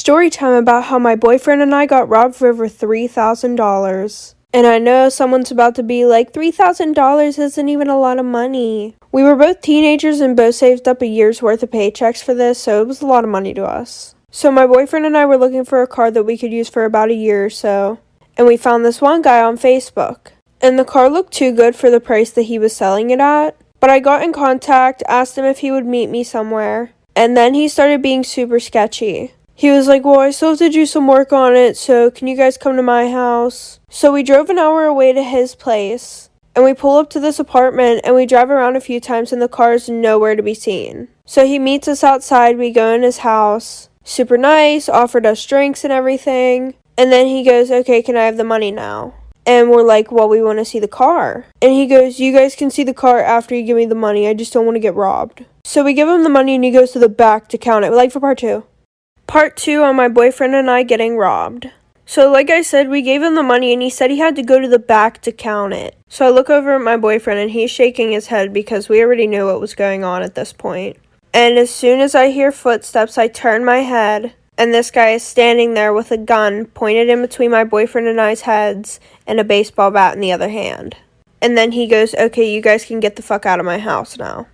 Story time about how my boyfriend and I got robbed for over $3,000. And I know someone's about to be like, $3,000 isn't even a lot of money. We were both teenagers and both saved up a year's worth of paychecks for this, so it was a lot of money to us. So my boyfriend and I were looking for a car that we could use for about a year or so, and we found this one guy on Facebook. And the car looked too good for the price that he was selling it at, but I got in contact, asked him if he would meet me somewhere, and then he started being super sketchy. He was like, well, I still have to do some work on it, so can you guys come to my house? So we drove an hour away to his place, and we pull up to this apartment, and we drive around a few times, and the car is nowhere to be seen. So he meets us outside, we go in his house, super nice, offered us drinks and everything, and then he goes, okay, can I have the money now? And we're like, well, we want to see the car. And he goes, you guys can see the car after you give me the money, I just don't want to get robbed. So we give him the money, and he goes to the back to count it, like for part 2. Part 2 on my boyfriend and I getting robbed. So like I said, we gave him the money and he said he had to go to the back to count it. So I look over at my boyfriend and he's shaking his head because we already knew what was going on at this point. And as soon as I hear footsteps, I turn my head and this guy is standing there with a gun pointed in between my boyfriend and I's heads and a baseball bat in the other hand. And then he goes, okay, you guys can get the fuck out of my house now.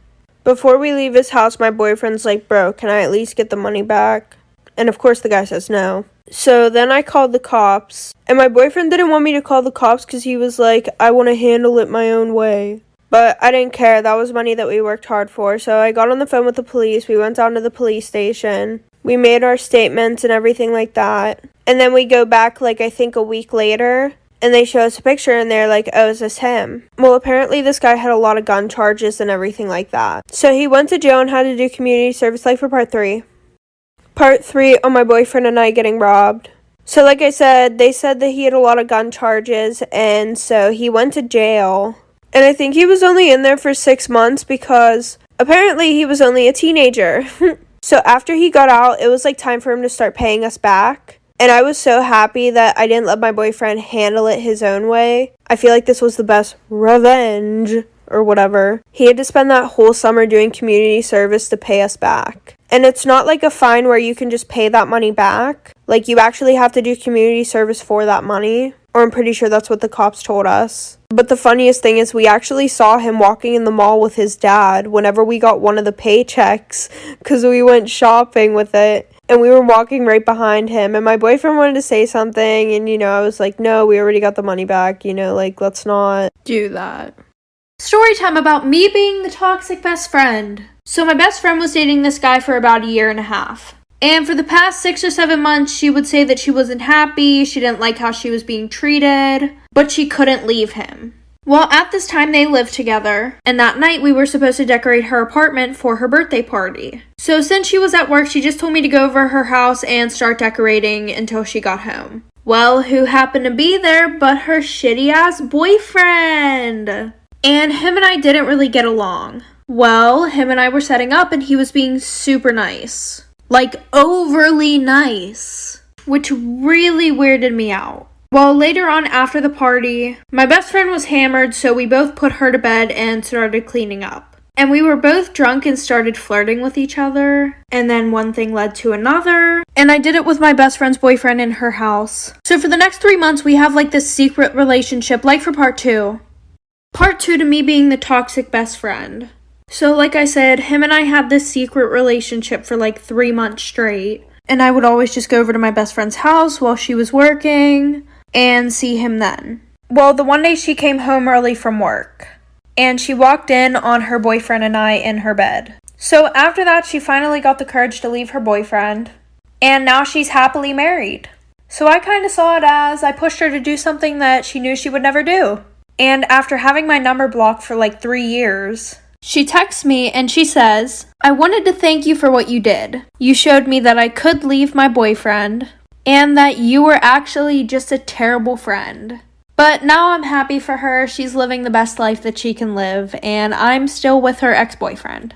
Before we leave his house, my boyfriend's like, bro, can I at least get the money back? And of course the guy says no. So then I called the cops. And my boyfriend didn't want me to call the cops because he was like, I want to handle it my own way. But I didn't care. That was money that we worked hard for. So I got on the phone with the police. We went down to the police station. We made our statements and everything like that. And then we go back like I think a week later. And they show us a picture and they're like, oh, is this him? Well, apparently this guy had a lot of gun charges and everything like that. So he went to jail and had to do community service like for part 3. Part 3 on my boyfriend and I getting robbed. So like I said, they said that he had a lot of gun charges and so he went to jail. And I think he was only in there for 6 months because apparently he was only a teenager. So after he got out, it was like time for him to start paying us back. And I was so happy that I didn't let my boyfriend handle it his own way. I feel like this was the best revenge or whatever. He had to spend that whole summer doing community service to pay us back. And it's not like a fine where you can just pay that money back. Like, you actually have to do community service for that money. Or I'm pretty sure that's what the cops told us. But the funniest thing is we actually saw him walking in the mall with his dad whenever we got one of the paychecks because we went shopping with it. And we were walking right behind him. And my boyfriend wanted to say something. And, I was like, no, we already got the money back. Let's not do that. Story time about me being the toxic best friend. So my best friend was dating this guy for about a year and a half. And for the past 6 or 7 months, she would say that she wasn't happy, she didn't like how she was being treated, but she couldn't leave him. Well, at this time, they lived together, and that night we were supposed to decorate her apartment for her birthday party. So since she was at work, she just told me to go over her house and start decorating until she got home. Well, who happened to be there but her shitty-ass boyfriend? And him and I didn't really get along. Well, him and I were setting up and he was being super nice. Like, overly nice. Which really weirded me out. Well, later on after the party, my best friend was hammered, so we both put her to bed and started cleaning up. And we were both drunk and started flirting with each other. And then one thing led to another. And I did it with my best friend's boyfriend in her house. So for the next 3 months, we have like this secret relationship, like for part 2. Part 2 to me being the toxic best friend. So like I said, him and I had this secret relationship for like 3 months straight. And I would always just go over to my best friend's house while she was working and see him then. Well, the one day she came home early from work. And she walked in on her boyfriend and I in her bed. So after that, she finally got the courage to leave her boyfriend. And now she's happily married. So I kind of saw it as I pushed her to do something that she knew she would never do. And after having my number blocked for like 3 years, she texts me and she says, I wanted to thank you for what you did. You showed me that I could leave my boyfriend and that you were actually just a terrible friend. But now I'm happy for her. She's living the best life that she can live and I'm still with her ex-boyfriend.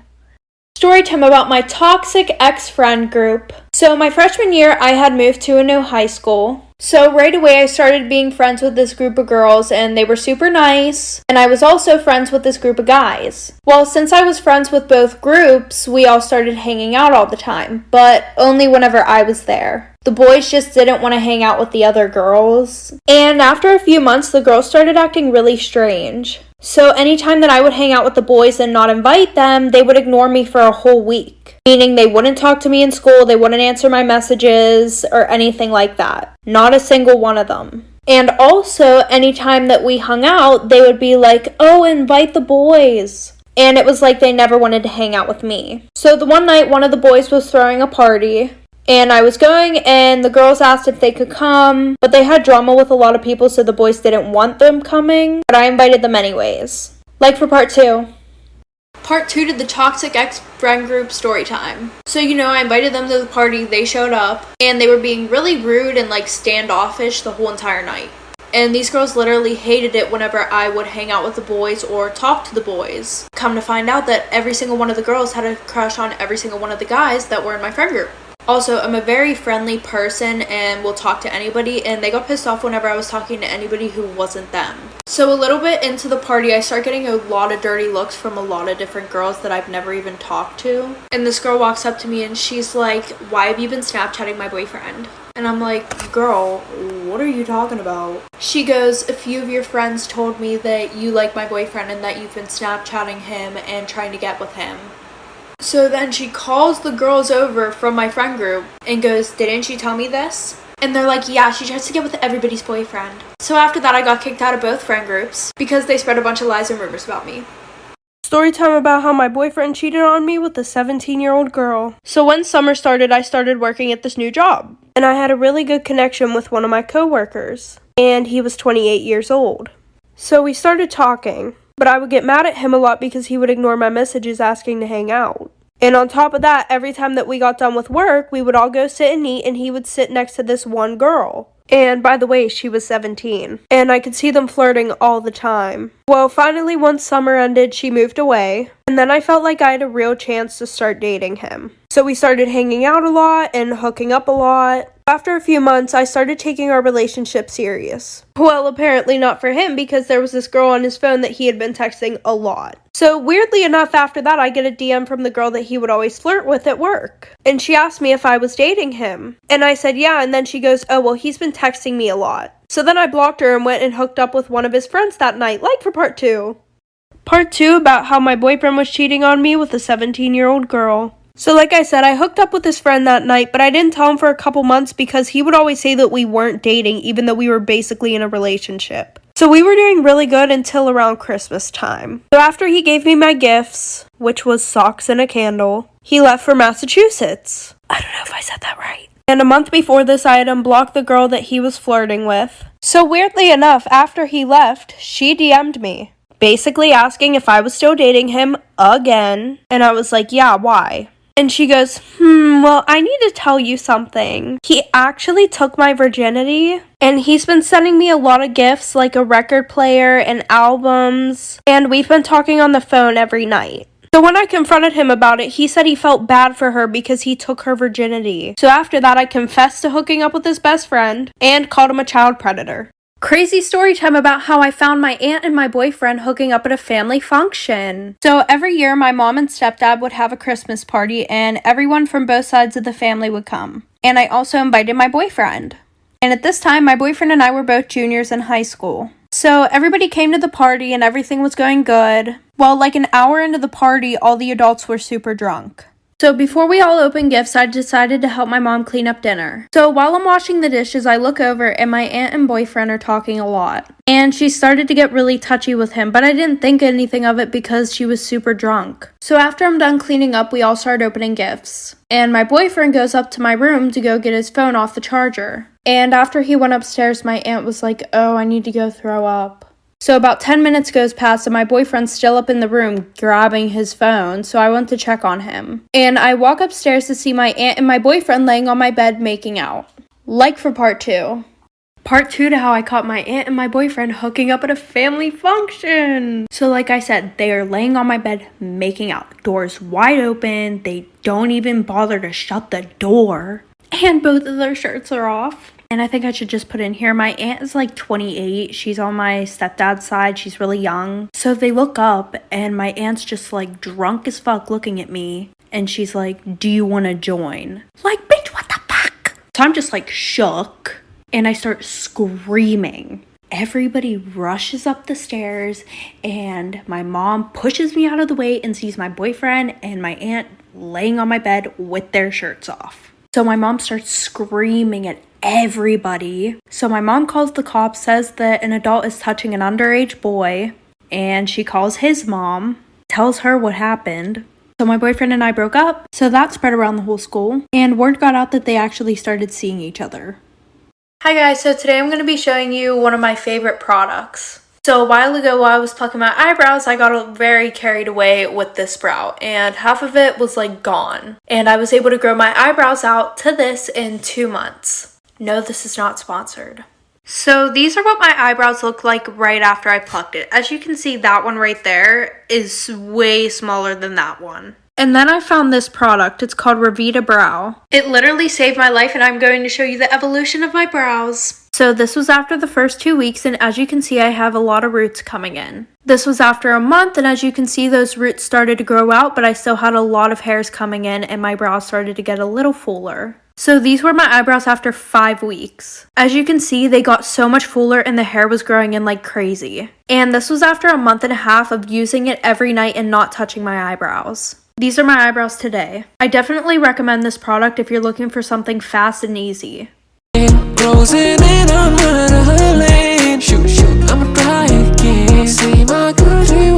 Story time about my toxic ex-friend group. So my freshman year, I had moved to a new high school. So right away, I started being friends with this group of girls, and they were super nice. And I was also friends with this group of guys. Well, since I was friends with both groups, we all started hanging out all the time, but only whenever I was there. The boys just didn't want to hang out with the other girls. And after a few months, the girls started acting really strange. So anytime that I would hang out with the boys and not invite them, they would ignore me for a whole week. Meaning they wouldn't talk to me in school, they wouldn't answer my messages, or anything like that. Not a single one of them. And also, anytime that we hung out, they would be like, oh, invite the boys. And it was like they never wanted to hang out with me. So the one night, one of the boys was throwing a party. And I was going, and the girls asked if they could come. But they had drama with a lot of people, so the boys didn't want them coming. But I invited them anyways. Like for part 2. Part 2 to the Toxic Ex-Friend Group story time. So, I invited them to the party, they showed up, and they were being really rude and, standoffish the whole entire night. And these girls literally hated it whenever I would hang out with the boys or talk to the boys. Come to find out that every single one of the girls had a crush on every single one of the guys that were in my friend group. Also, I'm a very friendly person and will talk to anybody, and they got pissed off whenever I was talking to anybody who wasn't them. So a little bit into the party, I start getting a lot of dirty looks from a lot of different girls that I've never even talked to. And this girl walks up to me and she's like, why have you been Snapchatting my boyfriend? And I'm like, girl, what are you talking about? She goes, a few of your friends told me that you like my boyfriend and that you've been Snapchatting him and trying to get with him. So then she calls the girls over from my friend group and goes, didn't she tell me this? And they're like, yeah, she tries to get with everybody's boyfriend. So after that, I got kicked out of both friend groups because they spread a bunch of lies and rumors about me. Story time about how my boyfriend cheated on me with a 17-year-old girl. So when summer started, I started working at this new job. And I had a really good connection with one of my coworkers. And he was 28 years old. So we started talking. But I would get mad at him a lot because he would ignore my messages asking to hang out. And on top of that, every time that we got done with work, we would all go sit and eat, and he would sit next to this one girl. And by the way, she was 17. And I could see them flirting all the time. Well, finally, once summer ended, she moved away. And then I felt like I had a real chance to start dating him. So we started hanging out a lot and hooking up a lot. After a few months, I started taking our relationship serious. Well, apparently not for him because there was this girl on his phone that he had been texting a lot. So weirdly enough, after that, I get a DM from the girl that he would always flirt with at work. And she asked me if I was dating him. And I said, yeah, and then she goes, oh, well, he's been texting me a lot. So then I blocked her and went and hooked up with one of his friends that night, like for part 2. Part 2 about how my boyfriend was cheating on me with a 17-year-old girl. So like I said, I hooked up with his friend that night, but I didn't tell him for a couple months because he would always say that we weren't dating, even though we were basically in a relationship. So we were doing really good until around Christmas time. So after he gave me my gifts, which was socks and a candle, he left for Massachusetts. I don't know if I said that right. And a month before this, I had unblocked the girl that he was flirting with. So weirdly enough, after he left, she DM'd me, basically asking if I was still dating him again. And I was like, yeah, why? And she goes, well, I need to tell you something. He actually took my virginity, and he's been sending me a lot of gifts, like a record player and albums, and we've been talking on the phone every night. So when I confronted him about it, he said he felt bad for her because he took her virginity. So after that, I confessed to hooking up with his best friend and called him a child predator. Crazy story time about how I found my aunt and my boyfriend hooking up at a family function. So every year my mom and stepdad would have a Christmas party and everyone from both sides of the family would come. And I also invited my boyfriend. And at this time my boyfriend and I were both juniors in high school. So everybody came to the party and everything was going good. Well, like an hour into the party, all the adults were super drunk. So before we all opened gifts, I decided to help my mom clean up dinner. So while I'm washing the dishes, I look over and my aunt and boyfriend are talking a lot. And she started to get really touchy with him, but I didn't think anything of it because she was super drunk. So after I'm done cleaning up, we all start opening gifts. And my boyfriend goes up to my room to go get his phone off the charger. And after he went upstairs, my aunt was like, oh, I need to go throw up. So about 10 minutes goes past and my boyfriend's still up in the room grabbing his phone, so I went to check on him. And I walk upstairs to see my aunt and my boyfriend laying on my bed making out. Like for part 2. Part 2 to how I caught my aunt and my boyfriend hooking up at a family function. So like I said, they are laying on my bed making out. Doors wide open, they don't even bother to shut the door. And both of their shirts are off. And I think I should just put in here, my aunt is like 28. She's on my stepdad's side. She's really young. So they look up and my aunt's just like drunk as fuck looking at me. And she's like, do you want to join? Like, bitch, what the fuck? So I'm just like shook and I start screaming. Everybody rushes up the stairs and my mom pushes me out of the way and sees my boyfriend and my aunt laying on my bed with their shirts off. So my mom starts screaming at everybody. So my mom calls the cops, says that an adult is touching an underage boy, and she calls his mom, tells her what happened. So my boyfriend and I broke up, so that spread around the whole school, and word got out that they actually started seeing each other. Hi guys, so today I'm going to be showing you one of my favorite products. So a while ago while I was plucking my eyebrows, I got very carried away with this brow and half of it was like gone. And I was able to grow my eyebrows out to this in 2 months. No, this is not sponsored. So these are what my eyebrows look like right after I plucked it. As you can see, that one right there is way smaller than that one. And then I found this product. It's called Revita Brow. It literally saved my life and I'm going to show you the evolution of my brows. So this was after the first 2 weeks and as you can see I have a lot of roots coming in. This was after a month and as you can see those roots started to grow out but I still had a lot of hairs coming in and my brows started to get a little fuller. So these were my eyebrows after 5 weeks. As you can see, they got so much fuller and the hair was growing in like crazy. And this was after a month and a half of using it every night and not touching my eyebrows. These are my eyebrows today. I definitely recommend this product if you're looking for something fast and easy. Closing in on my lane. Shoot, I'ma try again. See my country.